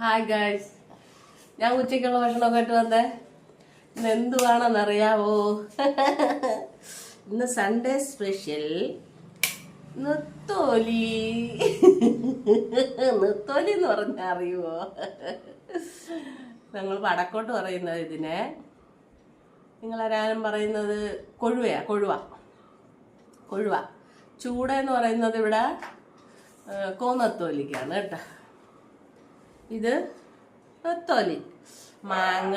Hi guys, ഞാൻ ഉച്ചയ്ക്കുള്ള ഭക്ഷണമൊക്കെ ആയിട്ട് വന്നേ. ഇന്ന് എന്തുവാണെന്നറിയാവോ? ഇന്ന് സൺഡേ സ്പെഷ്യൽ നെത്തോലി. നെത്തോലി എന്ന് പറഞ്ഞാൽ അറിയുമോ? ഞങ്ങൾ വടക്കോട്ട് പറയുന്നത് ഇതിനെ. നിങ്ങളാരും പറയുന്നത് കൊഴുവ. ചൂട എന്ന് പറയുന്നത് ഇവിടെ കോന്നത്തോലിക്കാണ് കേട്ടോ. ഇത് നെത്തോലി. മാങ്ങ,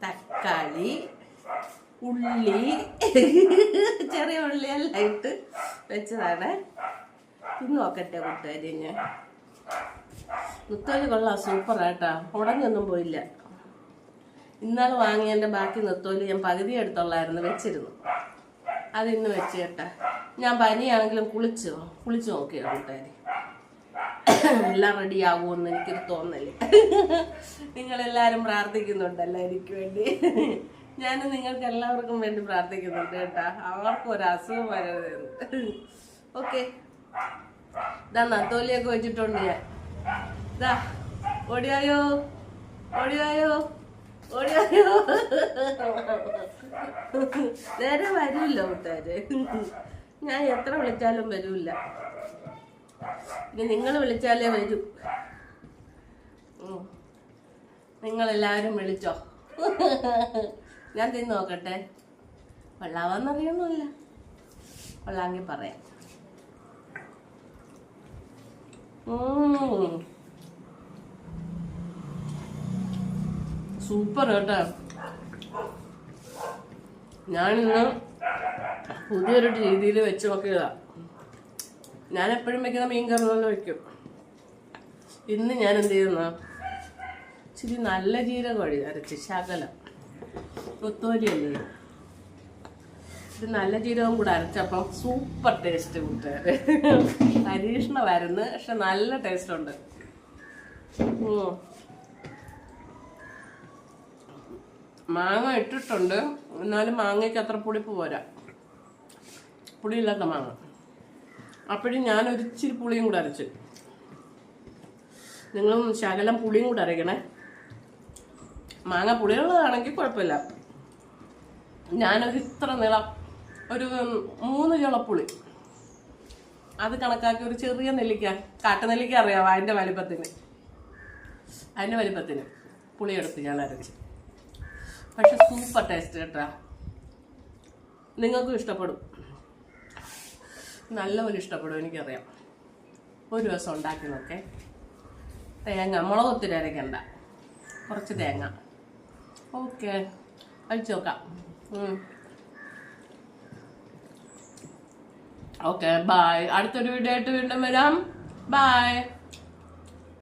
തക്കാളി, ഉള്ളി, ചെറിയ ഉള്ളിയെല്ലാം ഇട്ട് വെച്ചതാണ്. ഇന്ന് നോക്കട്ടെ കൂട്ടുകാരി, ഞാൻ നെത്തോലി കൊള്ളാം, സൂപ്പറായിട്ടാ. ഉടഞ്ഞൊന്നും പോയില്ല. ഇന്നാൾ വാങ്ങിയതിൻ്റെ ബാക്കി നെത്തോലി ഞാൻ പകുതി എടുത്തുള്ളായിരുന്നു, വെച്ചിരുന്നു. അതിന്ന് വെച്ച് കേട്ടാ. ഞാൻ പനിയാണെങ്കിലും കുളിച്ചു നോക്കിയ കൂട്ടുകാരി. എല്ലാം റെഡി ആകുമെന്ന് എനിക്കൊരു തോന്നല്. നിങ്ങളെല്ലാവരും പ്രാർത്ഥിക്കുന്നുണ്ടല്ലോ എനിക്ക് വേണ്ടി. ഞാൻ നിങ്ങൾക്ക് എല്ലാവർക്കും വേണ്ടി പ്രാർത്ഥിക്കുന്നുണ്ട് കേട്ടാ. അവർക്കും ഒരു അസുഖം വരരുത്. ഓക്കെ, ഇതാ നത്തോലിയൊക്കെ വെച്ചിട്ടുണ്ട് ഞാൻ. ഇതാ ഓടിയായോ. നേരെ വരൂല്ലോ കൂട്ടുകാര്. ഞാൻ എത്ര വിളിച്ചാലും വരൂല്ല. ഇനി നിങ്ങൾ വിളിച്ചാലേ വരൂ. നിങ്ങളെല്ലാവരും വിളിച്ചോ. ഞാൻ തിന്ന് നോക്കട്ടെ. കൊള്ളാവാന്നറിയൊന്നുമില്ല. കൊള്ളാമെങ്കിൽ പറയാം. സൂപ്പർ കേട്ടോ. ഞാനിന്ന് പുതിയൊരു രീതിയിൽ വെച്ച് നോക്കിയതാ. ഞാൻ എപ്പോഴും വെക്കുന്ന മീൻ കറി പോലെ വെക്കും. ഇന്ന് ഞാൻ എന്ത് ചെയ്യുന്ന ഇച്ചിരി നല്ല ജീരകം അരച്ച് ശകലം കൊത്തോലിയല്ലേ, ഇത് നല്ല ജീരകം കൂടെ അരച്ചപ്പം സൂപ്പർ ടേസ്റ്റ് കൂട്ടുകാര്. പരീക്ഷണമായിരുന്നു, പക്ഷെ നല്ല ടേസ്റ്റ് ഉണ്ട്. മാങ്ങ ഇട്ടിട്ടുണ്ട്, എന്നാലും മാങ്ങയ്ക്ക് അത്ര പുളിപ്പ് പോരാ. പുളിയില്ലാത്ത മാങ്ങ. അപ്പോഴും ഞാനൊരിച്ചിരി പുളിയും കൂടെ അരച്ച്. നിങ്ങളും ശകലം പുളിയും കൂടെ അരയ്ക്കണേ. മാങ്ങ പുളിയുള്ളതാണെങ്കിൽ കുഴപ്പമില്ല. ഞാനൊരു ഇത്ര നീളം, ഒരു 3 ചുളപ്പുളി, അത് കണക്കാക്കി ഒരു ചെറിയ നെല്ലിക്ക, കാട്ടുനെല്ലിക്ക അറിയാമോ, അതിൻ്റെ വലിപ്പത്തിന് പുളിയെടുത്ത് ഞാൻ അരച്ച്. പക്ഷെ സൂപ്പർ ടേസ്റ്റ് കേട്ടോ. നിങ്ങൾക്കും ഇഷ്ടപ്പെടും, നല്ലപോലെ ഇഷ്ടപ്പെടും, എനിക്കറിയാം. ഒരു ദിവസം ഉണ്ടാക്കി നോക്കേ. തേങ്ങ മുളക് ഒത്തിരി അരയ്ക്കണ്ട, കുറച്ച് തേങ്ങ. ഓക്കെ, കഴിച്ചു നോക്കാം. Okay, by. അടുത്തൊരു വീഡിയോ ആയിട്ട് വീണ്ടും വരാം. ബൈ.